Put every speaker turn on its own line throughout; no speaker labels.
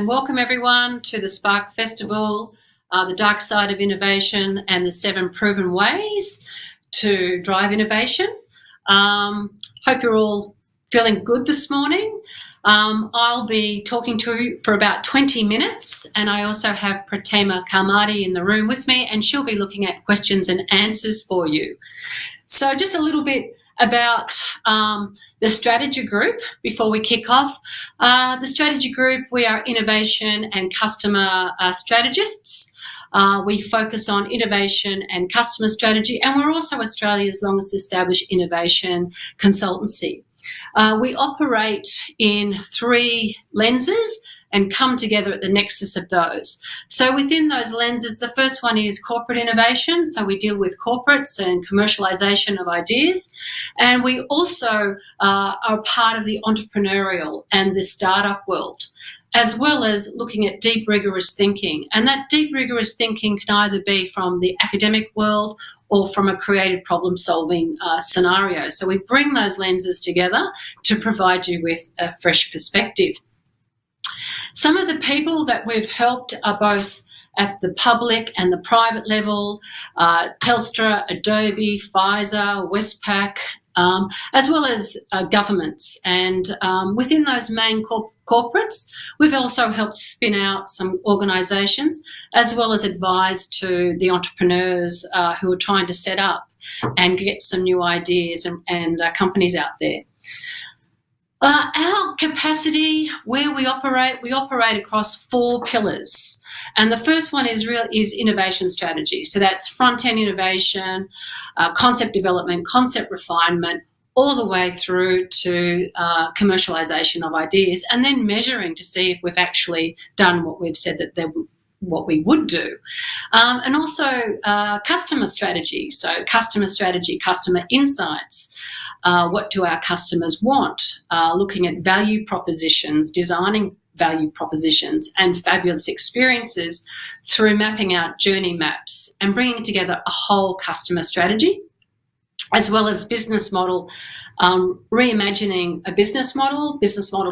and welcome everyone to the Spark Festival, the dark side of innovation and the 7 proven ways to drive innovation. Hope you're all feeling good this morning. I'll be talking to you for about 20 minutes, and I also have Pratima Kalmadi in the room with me, and she'll be looking at questions and answers for you. So just a little bit about the strategy group before we kick off. The strategy group, we are innovation and customer strategists. We focus on innovation and customer strategy, and we're also Australia's longest established innovation consultancy. We operate in 3 lenses and come together at the nexus of those. So within those lenses, the first one is corporate innovation. So we deal with corporates and commercialisation of ideas. And we also are part of the entrepreneurial and the startup world, as well as looking at deep, rigorous thinking. And that deep, rigorous thinking can either be from the academic world or from a creative problem-solving scenario. So we bring those lenses together to provide you with a fresh perspective. Some of the people that we've helped are both at the public and the private level, Telstra, Adobe, Pfizer, Westpac, as well as governments. And within those main corporates, we've also helped spin out some organisations, as well as advise to the entrepreneurs who are trying to set up and get some new ideas and companies out there. Our capacity, where we operate across 4 pillars. And the first one is innovation strategy. So that's front-end innovation, concept development, concept refinement, all the way through to commercialisation of ideas, and then measuring to see if we've actually done what we've said what we would do. And also customer strategy. So customer strategy, customer insights. What do our customers want? Looking at value propositions, designing value propositions and fabulous experiences through mapping out journey maps and bringing together a whole customer strategy, as well as business model, reimagining a business model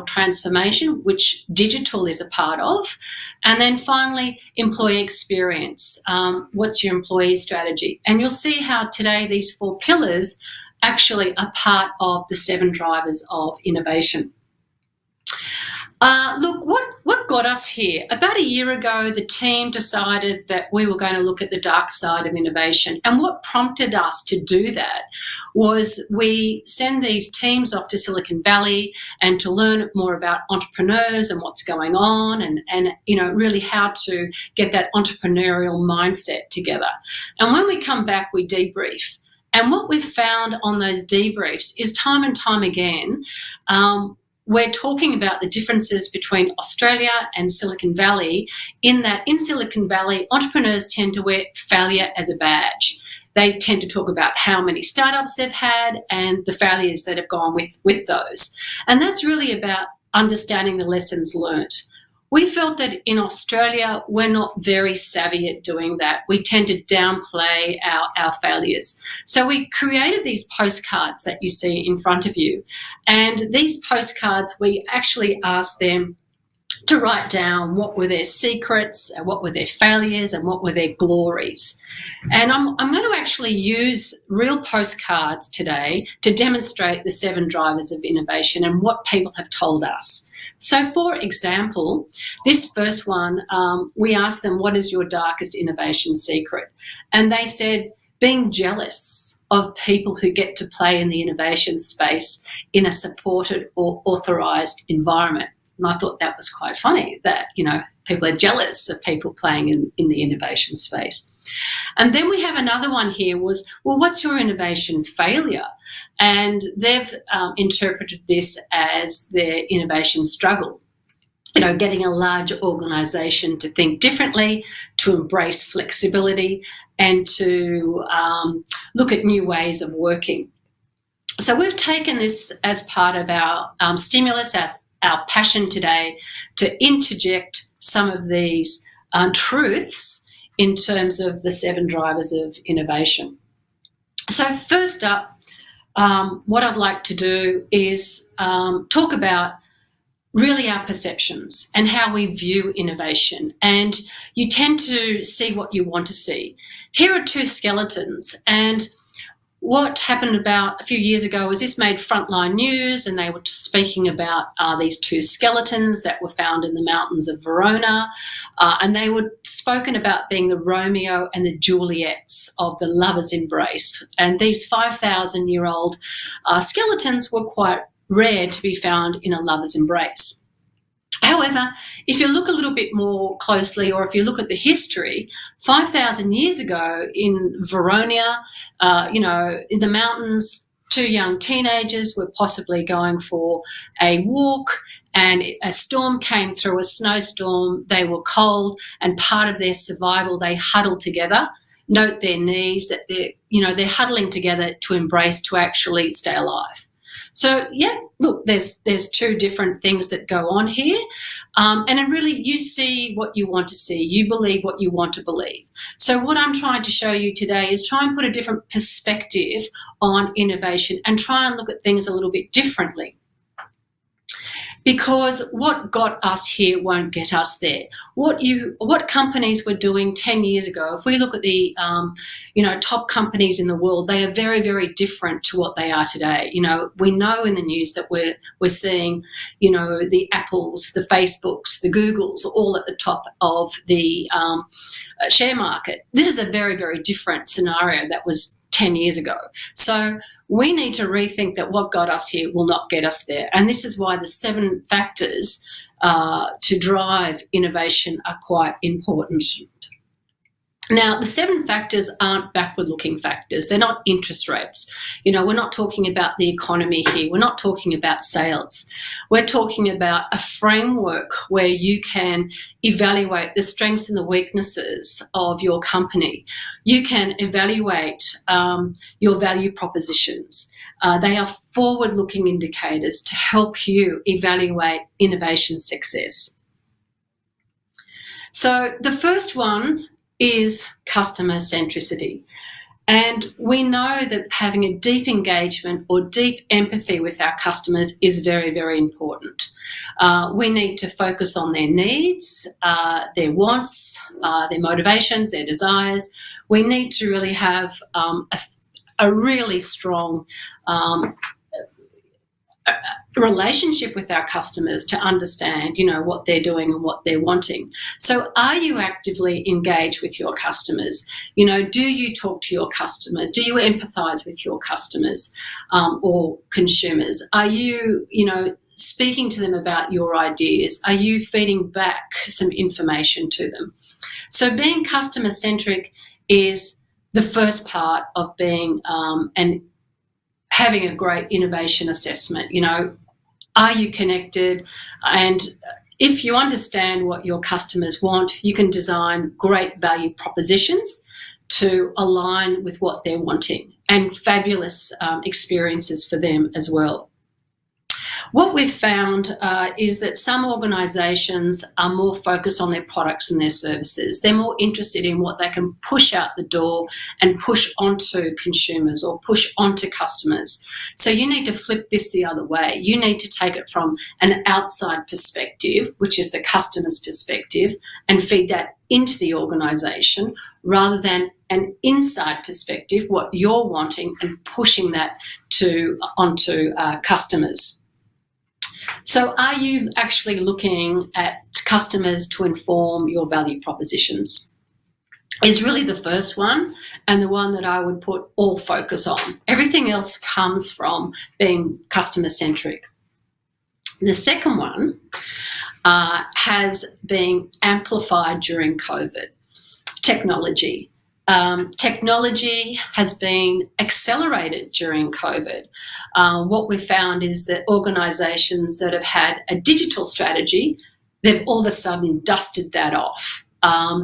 transformation, which digital is a part of. And then finally, employee experience. What's your employee strategy? And you'll see how today these 4 pillars actually are part of the 7 drivers of innovation. Look, what got us here? About a year ago, the team decided that we were going to look at the dark side of innovation. And what prompted us to do that was we send these teams off to Silicon Valley and to learn more about entrepreneurs and what's going on and really how to get that entrepreneurial mindset together. And when we come back, we debrief. And what we've found on those debriefs is time and time again, we're talking about the differences between Australia and Silicon Valley, in that in Silicon Valley, entrepreneurs tend to wear failure as a badge. They tend to talk about how many startups they've had and the failures that have gone with those. And that's really about understanding the lessons learnt. We felt that in Australia, we're not very savvy at doing that. We tend to downplay our failures. So we created these postcards that you see in front of you. And these postcards, we actually asked them to write down what were their secrets, what were their failures, and what were their glories. And I'm going to actually use real postcards today to demonstrate the 7 drivers of innovation and what people have told us. So, for example, this first one, we asked them, what is your darkest innovation secret? And they said, being jealous of people who get to play in the innovation space in a supported or authorised environment. And I thought that was quite funny that, people are jealous of people playing in the innovation space. And then we have another one here was, well, what's your innovation failure? And they've interpreted this as their innovation struggle. Getting a large organisation to think differently, to embrace flexibility, and to look at new ways of working. So we've taken this as part of our stimulus, as our passion today, to interject some of these truths in terms of the 7 drivers of innovation. So first up, what I'd like to do is talk about really our perceptions and how we view innovation. And you tend to see what you want to see. Here are two skeletons, and what happened about a few years ago was this made frontline news, and they were speaking about these two skeletons that were found in the mountains of Verona, and they were spoken about being the Romeo and the Juliets of the lover's embrace. And these 5,000-year-old skeletons were quite rare to be found in a lover's embrace. However, if you look a little bit more closely, or if you look at the history, 5,000 years ago in Verona, in the mountains, two young teenagers were possibly going for a walk, and a storm came through, a snowstorm. They were cold, and part of their survival, they huddled together. Note their knees, that they're huddling together to embrace, to actually stay alive. So, yeah, look, there's two different things that go on here. And then really you see what you want to see. You believe what you want to believe. So what I'm trying to show you today is try and put a different perspective on innovation and try and look at things a little bit differently. Because what got us here won't get us there. What companies were doing 10 years ago, if we look at the top companies in the world, they are very, very different to what they are today. We know in the news that we're seeing, the Apples, the Facebooks, the Googles, all at the top of the share market. This is a very, very different scenario that was 10 years ago. So we need to rethink that what got us here will not get us there. And this is why the 7 factors to drive innovation are quite important. Now, the 7 factors aren't backward-looking factors. They're not interest rates. We're not talking about the economy here. We're not talking about sales. We're talking about a framework where you can evaluate the strengths and the weaknesses of your company. You can evaluate your value propositions. They are forward-looking indicators to help you evaluate innovation success. So the first one is customer centricity. And we know that having a deep engagement or deep empathy with our customers is very, very important. We need to focus on their needs, their wants, their motivations, their desires. We need to really have a really strong relationship with our customers to understand, what they're doing and what they're wanting. So are you actively engaged with your customers? Do you talk to your customers? Do you empathize with your customers or consumers? Are you, speaking to them about your ideas? Are you feeding back some information to them? So being customer-centric is the first part of being and having a great innovation assessment. Are you connected? And if you understand what your customers want, you can design great value propositions to align with what they're wanting, and fabulous experiences for them as well. What we've found is that some organisations are more focused on their products and their services. They're more interested in what they can push out the door and push onto consumers or push onto customers. So you need to flip this the other way. You need to take it from an outside perspective, which is the customer's perspective, and feed that into the organisation, rather than an inside perspective, what you're wanting, and pushing that onto customers. So are you actually looking at customers to inform your value propositions? Is really the first one, and the one that I would put all focus on. Everything else comes from being customer-centric. The second one has been amplified during COVID. Technology. Technology has been accelerated during COVID. What we've found is that organisations that have had a digital strategy, they've all of a sudden dusted that off.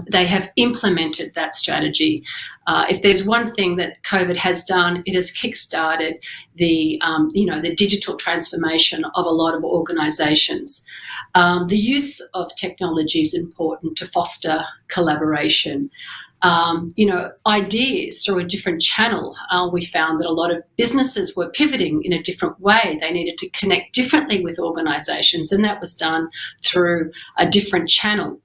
They have implemented that strategy. If there's one thing that COVID has done, it has kick-started the digital transformation of a lot of organisations. The use of technology is important to foster collaboration. Ideas through a different channel. We found that a lot of businesses were pivoting in a different way. They needed to connect differently with organisations, and that was done through a different channel.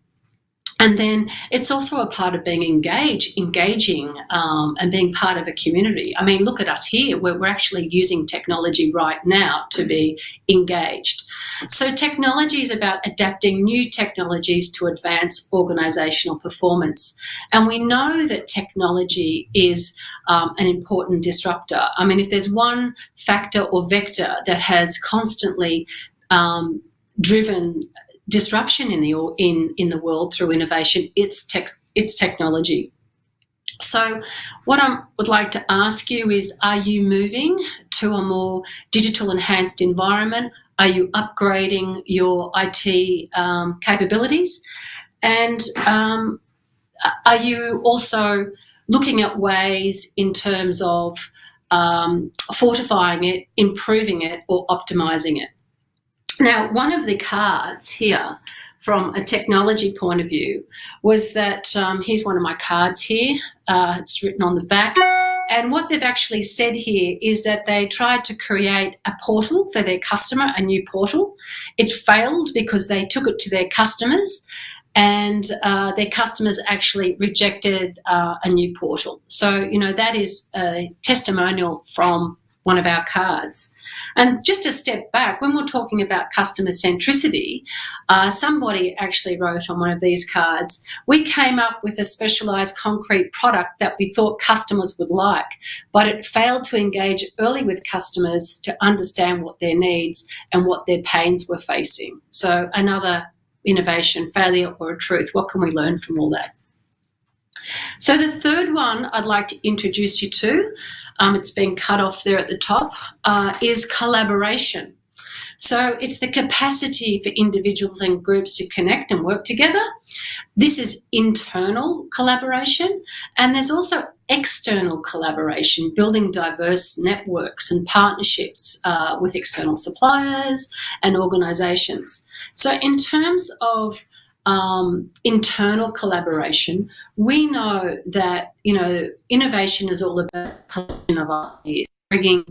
And then it's also a part of being engaging and being part of a community. I mean, look at us here. We're actually using technology right now to be engaged. So technology is about adapting new technologies to advance organisational performance. And we know that technology is an important disruptor. I mean, if there's one factor or vector that has constantly driven disruption in the world through innovation, it's technology. So what I would like to ask you is, are you moving to a more digital enhanced environment? Are you upgrading your IT capabilities? And are you also looking at ways in terms of fortifying it, improving it, or optimising it? Now, one of the cards here from a technology point of view was that, here's one of my cards here, it's written on the back, and what they've actually said here is that they tried to create a portal for their customer, a new portal. It failed because they took it to their customers, and their customers actually rejected a new portal. So, that is a testimonial from one of our cards. And just to step back, when we're talking about customer centricity, somebody actually wrote on one of these cards, we came up with a specialised concrete product that we thought customers would like, but it failed to engage early with customers to understand what their needs and what their pains were facing. So another innovation, failure or a truth. What can we learn from all that? So the third one I'd like to introduce you to, it's been cut off there at the top, is collaboration. So it's the capacity for individuals and groups to connect and work together. This is internal collaboration, and there's also external collaboration, building diverse networks and partnerships with external suppliers and organisations. So in terms of internal collaboration, we know that, innovation is all about collection of ideas, bringing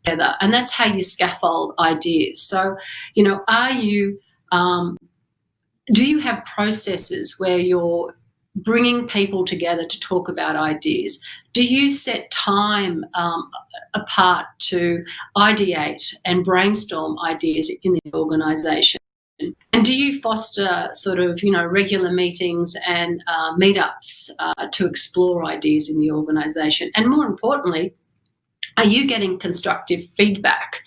together, and that's how you scaffold ideas. So, do you have processes where you're bringing people together to talk about ideas? Do you set time apart to ideate and brainstorm ideas in the organisation? And do you foster regular meetings and meetups to explore ideas in the organisation? And more importantly, are you getting constructive feedback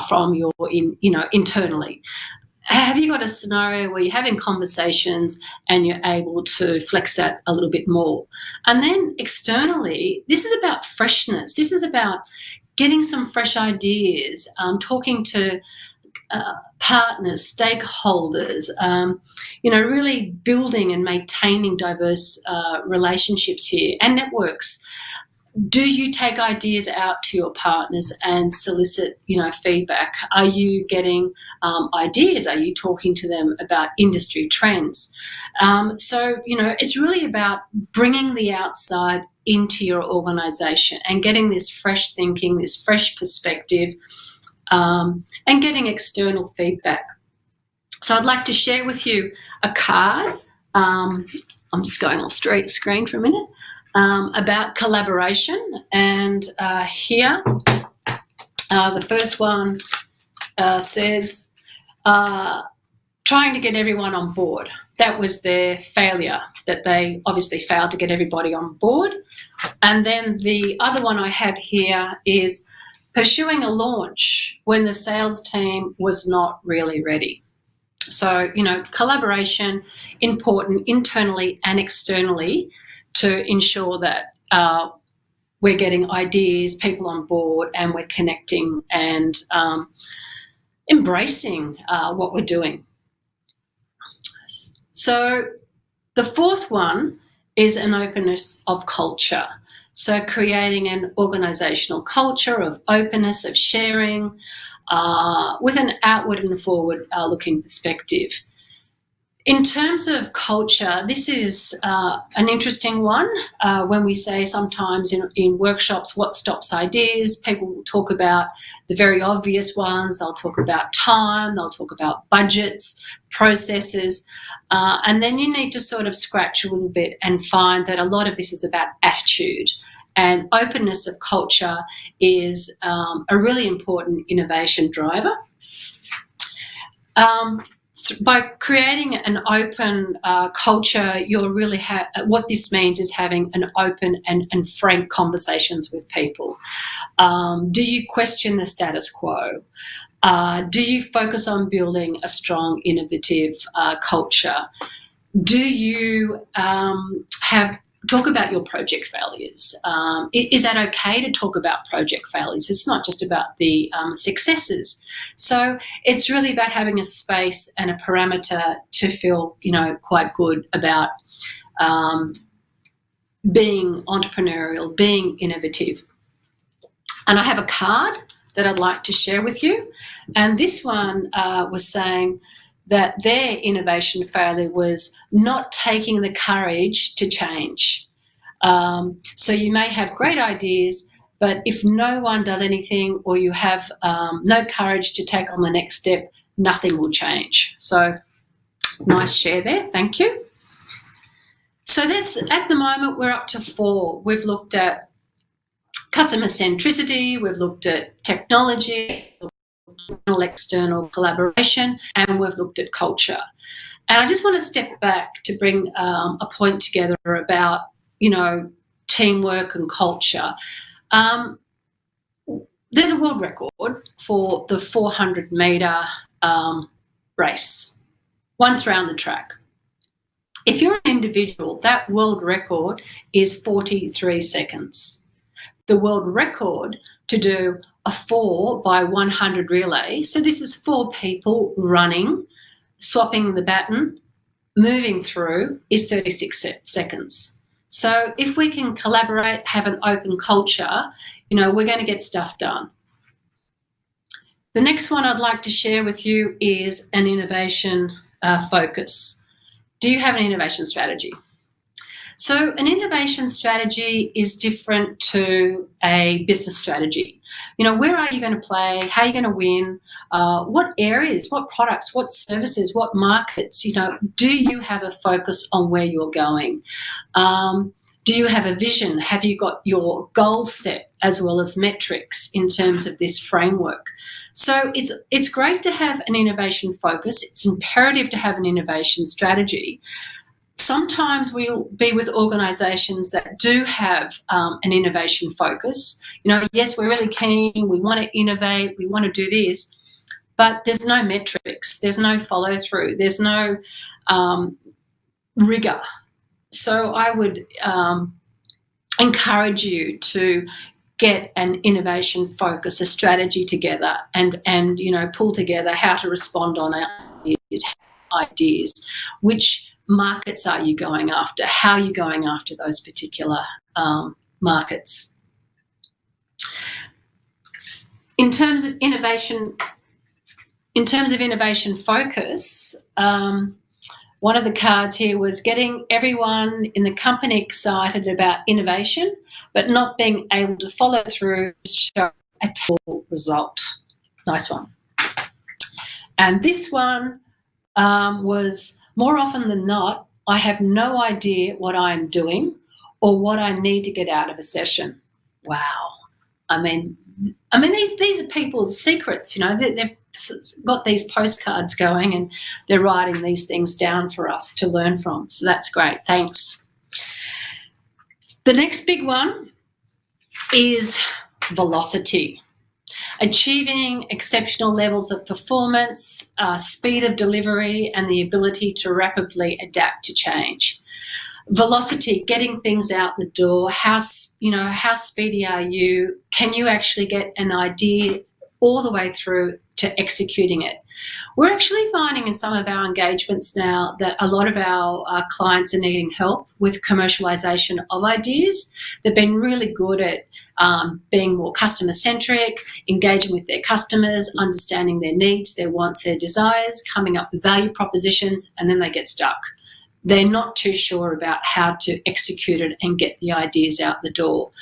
from your, internally? Have you got a scenario where you're having conversations and you're able to flex that a little bit more? And then externally, this is about freshness. This is about getting some fresh ideas, talking to partners, stakeholders, really building and maintaining diverse relationships here and networks. Do you take ideas out to your partners and solicit, feedback? Are you getting ideas? Are you talking to them about industry trends? It's really about bringing the outside into your organisation and getting this fresh thinking, this fresh perspective, and getting external feedback. So I'd like to share with you a card. I'm just going off screen for a minute, about collaboration. And here, the first one says, trying to get everyone on board. That was their failure, that they obviously failed to get everybody on board. And then the other one I have here is pursuing a launch when the sales team was not really ready. So, collaboration, important internally and externally to ensure that we're getting ideas, people on board, and we're connecting and embracing what we're doing. So The fourth one is an openness of culture. So creating an organisational culture of openness, of sharing, with an outward and forward looking perspective. In terms of culture, this is an interesting one. When we say sometimes in workshops, what stops ideas, people will talk about the very obvious ones. They'll talk about time, they'll talk about budgets, processes, and then you need to sort of scratch a little bit and find that a lot of this is about attitude. And openness of culture is a really important innovation driver. By creating an open culture, you're really what this means is having an open and frank conversations with people. Do you question the status quo? Do you focus on building a strong, innovative culture? Do you talk about your project failures? Is that okay to talk about project failures? It's not just about the successes. So it's really about having a space and a parameter to feel, quite good about being entrepreneurial, being innovative. And I have a card that I'd like to share with you. And this one was saying that their innovation failure was not taking the courage to change. So you may have great ideas, but if no one does anything or you have no courage to take on the next step, nothing will change. So nice share there, thank you. So that's, at the moment, we're up to 4. We've looked at customer centricity, we've looked at technology, external collaboration, and we've looked at culture. And I just want to step back to bring a point together about, teamwork and culture. There's a world record for the 400-metre race, once around the track. If you're an individual, that world record is 43 seconds. The world record to do a 4 by 100 relay, so this is 4 people running, swapping the baton, moving through, is 36 seconds. So if we can collaborate, have an open culture, we're going to get stuff done. The next one I'd like to share with you is an innovation focus. Do you have an innovation strategy? So an innovation strategy is different to a business strategy. Where are you going to play? How are you going to win? What areas, what products, what services, what markets, do you have a focus on where you're going? Do you have a vision? Have you got your goals set as well as metrics in terms of this framework? So it's great to have an innovation focus. It's imperative to have an innovation strategy. Sometimes we'll be with organisations that do have an innovation focus. Yes, we're really keen, we want to innovate, we want to do this, but there's no metrics, there's no follow through, there's no rigour. So I would encourage you to get an innovation focus, a strategy together, and pull together how to respond on ideas, which markets are you going after? How are you going after those particular markets? In terms of innovation focus, one of the cards here was getting everyone in the company excited about innovation, but not being able to follow through to show a tangible result. Nice one. And this one was, more often than not, I have no idea what I'm doing or what I need to get out of a session. Wow. I mean, these are people's secrets, they've got these postcards going and they're writing these things down for us to learn from. So that's great. Thanks. The next big one is velocity. Achieving exceptional levels of performance, speed of delivery, and the ability to rapidly adapt to change. Velocity, getting things out the door. How speedy are you? Can you actually get an idea all the way through to executing it? We're actually finding in some of our engagements now that a lot of our clients are needing help with commercialisation of ideas. They've been really good at being more customer-centric, engaging with their customers, understanding their needs, their wants, their desires, coming up with value propositions, and then they get stuck. They're not too sure about how to execute it and get the ideas out the door.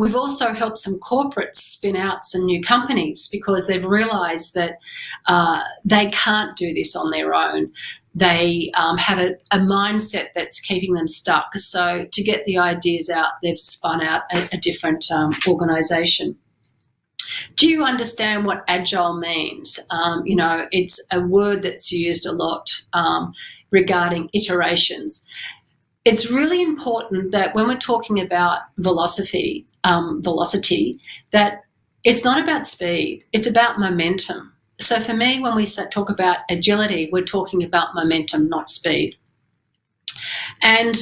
We've also helped some corporates spin out some new companies because they've realised that they can't do this on their own. They have a mindset that's keeping them stuck. So to get the ideas out, they've spun out a different organisation. Do you understand what agile means? It's a word that's used a lot regarding iterations. It's really important that when we're talking about velocity, that it's not about speed, it's about momentum. So for me, when we talk about agility, we're talking about momentum, not speed. And,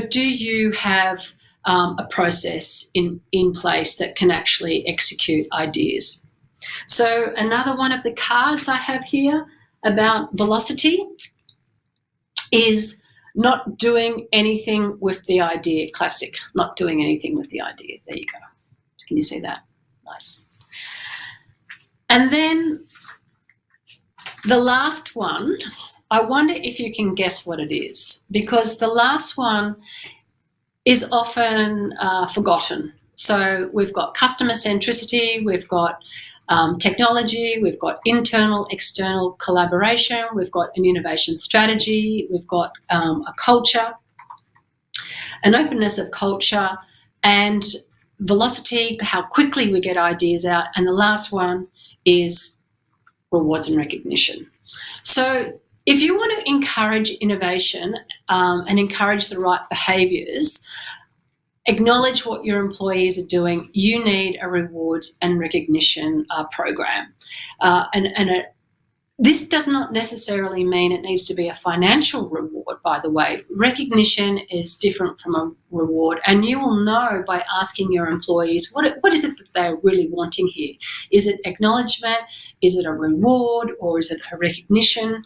do you have a process in place that can actually execute ideas? So another one of the cards I have here about velocity is not doing anything with the idea. Classic, not doing anything with the idea. There you go. Can you see that? Nice. And then the last one, I wonder if you can guess what it is, because the last one is often forgotten. So we've got customer centricity, we've got technology, we've got internal, external collaboration, we've got an innovation strategy, we've got a culture, an openness of culture, and velocity, how quickly we get ideas out, and the last one is rewards and recognition. So if you want to encourage innovation and encourage the right behaviours, acknowledge what your employees are doing, you need a rewards and recognition program. This does not necessarily mean it needs to be a financial reward, by the way. Recognition is different from a reward, and you will know by asking your employees, what is it that they're really wanting here? Is it acknowledgement? Is it a reward? Or is it a recognition?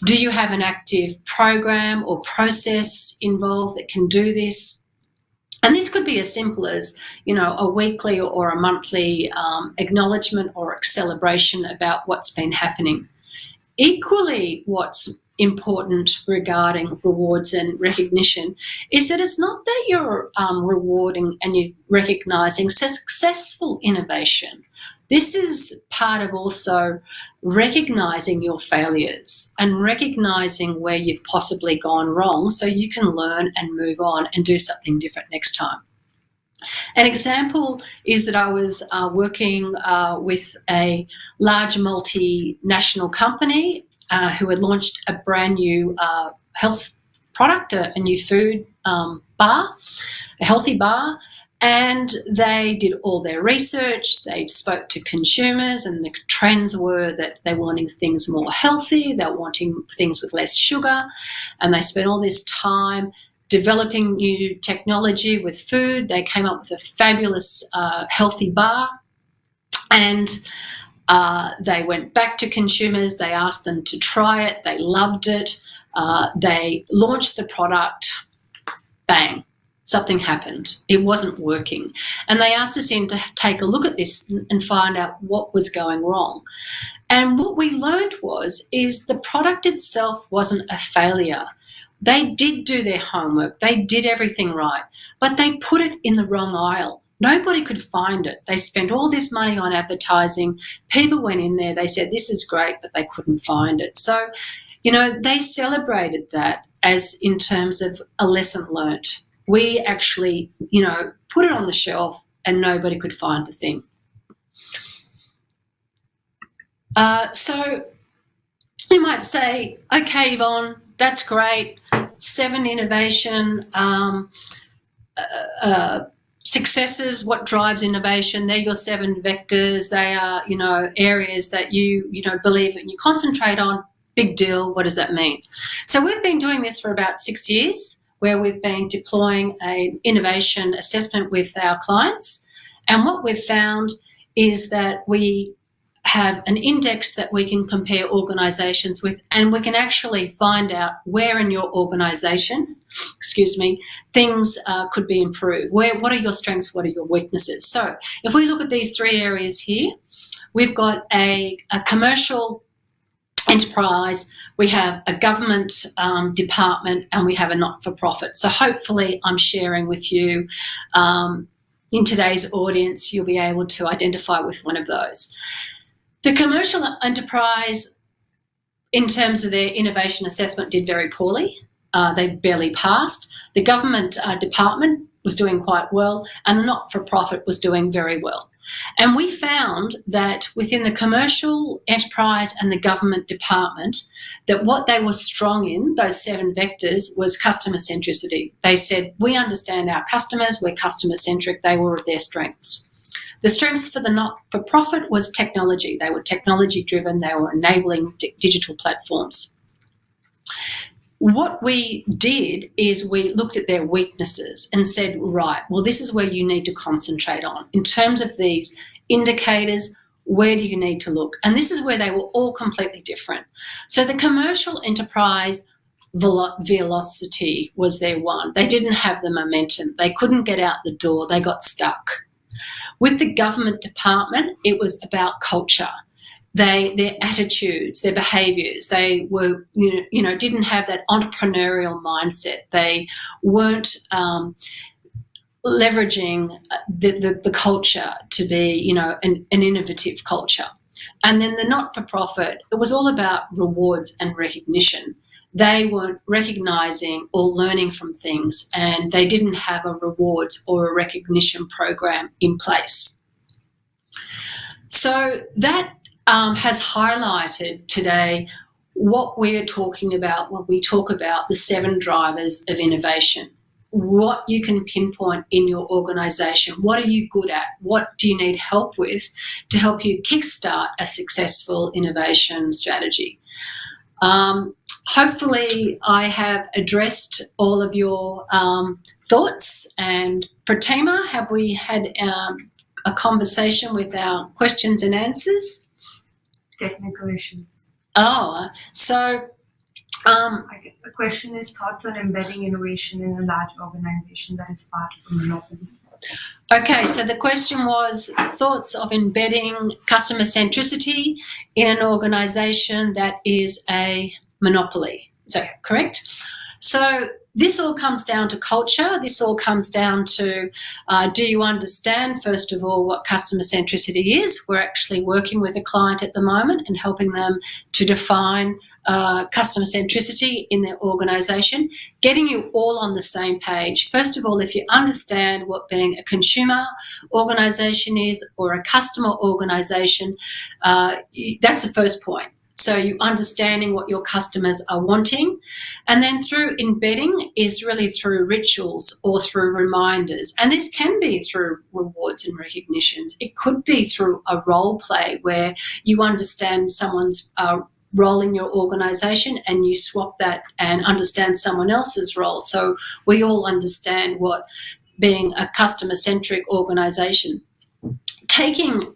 Do you have an active program or process involved that can do this? And this could be as simple as, a weekly or a monthly acknowledgement or celebration about what's been happening. Equally, what's important regarding rewards and recognition is that it's not that you're rewarding and you're recognising successful innovation. This is part of also recognising your failures and recognising where you've possibly gone wrong so you can learn and move on and do something different next time. An example is that I was working with a large multinational company who had launched a brand new health product, a new food bar, a healthy bar. And they did all their research, they spoke to consumers, and the trends were that they're wanting things more healthy, they're wanting things with less sugar, and they spent all this time developing new technology with food. They came up with a fabulous healthy bar, and they went back to consumers, they asked them to try it, they loved it, they launched the product, bang. Something happened. It wasn't working. And they asked us in to take a look at this and find out what was going wrong. And what we learned is the product itself wasn't a failure. They did do their homework. They did everything right, but they put it in the wrong aisle. Nobody could find it. They spent all this money on advertising. People went in there. They said, this is great, but they couldn't find it. So, they celebrated that as in terms of a lesson learnt. We actually, put it on the shelf and nobody could find the thing. So you might say, okay, Yvonne, that's great. 7 innovation successes, what drives innovation? They're your 7 vectors. They are, areas that you believe and you concentrate on. Big deal. What does that mean? So we've been doing this for about 6 years, where we've been deploying an innovation assessment with our clients. And what we've found is that we have an index that we can compare organisations with, and we can actually find out where in your organisation, things could be improved. What are your strengths? What are your weaknesses? So if we look at these three areas here, we've got a commercial enterprise, we have a government department, and we have a not-for-profit. So hopefully I'm sharing with you in today's audience, you'll be able to identify with one of those. The commercial enterprise, in terms of their innovation assessment, did very poorly. They barely passed. The government department was doing quite well, and the not-for-profit was doing very well. And we found that within the commercial enterprise and the government department, that what they were strong in, those 7 vectors, was customer centricity. They said, we understand our customers, we're customer centric. They were their strengths. The strengths for the not-for-profit was technology. They were technology driven. They were enabling digital platforms. What we did is we looked at their weaknesses and said, right, well, this is where you need to concentrate on. In terms of these indicators, where do you need to look? And this is where they were all completely different. So the commercial enterprise velocity was their one. They didn't have the momentum. They couldn't get out the door. They got stuck. With the government department, it was about culture. Their attitudes, their behaviours, they were, didn't have that entrepreneurial mindset. They weren't leveraging the culture to be, an innovative culture. And then the not-for-profit, it was all about rewards and recognition. They weren't recognising or learning from things, and they didn't have a rewards or a recognition program in place. So that has highlighted today what we're talking about when we talk about the 7 drivers of innovation. What you can pinpoint in your organisation. What are you good at? What do you need help with to help you kickstart a successful innovation strategy? Hopefully I have addressed all of your thoughts. And Pratima, have we had a conversation with our questions and answers?
Technical issues.
Oh, so
the question is thoughts on embedding innovation in a large organization that is part of a monopoly.
Okay, so the question was thoughts of embedding customer centricity in an organisation that is a monopoly. Is that correct? So this all comes down to culture. This all comes down to do you understand, first of all, what customer centricity is? We're actually working with a client at the moment and helping them to define customer centricity in their organisation, getting you all on the same page. First of all, if you understand what being a consumer organisation is or a customer organisation, that's the first point. So you understanding what your customers are wanting. And then through embedding is really through rituals or through reminders. And this can be through rewards and recognitions. It could be through a role play where you understand someone's role in your organisation and you swap that and understand someone else's role. So we all understand what being a customer-centric organisation. Taking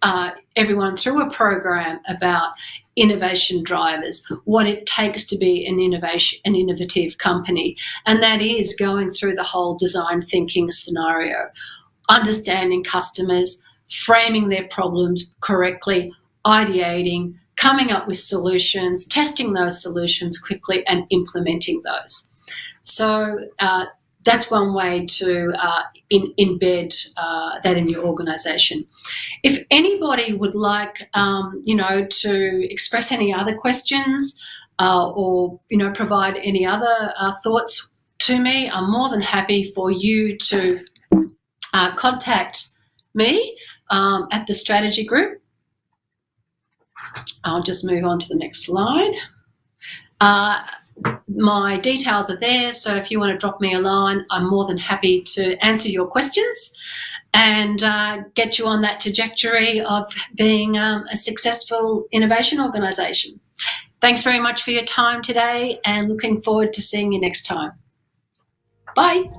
everyone through a program about innovation drivers, what it takes to be an innovative company, and that is going through the whole design thinking scenario, understanding customers, framing their problems correctly, ideating, coming up with solutions, testing those solutions quickly and implementing those. So that's one way to embed that in your organisation. If anybody would like, to express any other questions or, provide any other thoughts to me, I'm more than happy for you to contact me at the strategy group. I'll just move on to the next slide. My details are there, so if you want to drop me a line, I'm more than happy to answer your questions and get you on that trajectory of being a successful innovation organisation. Thanks very much for your time today and looking forward to seeing you next time. Bye.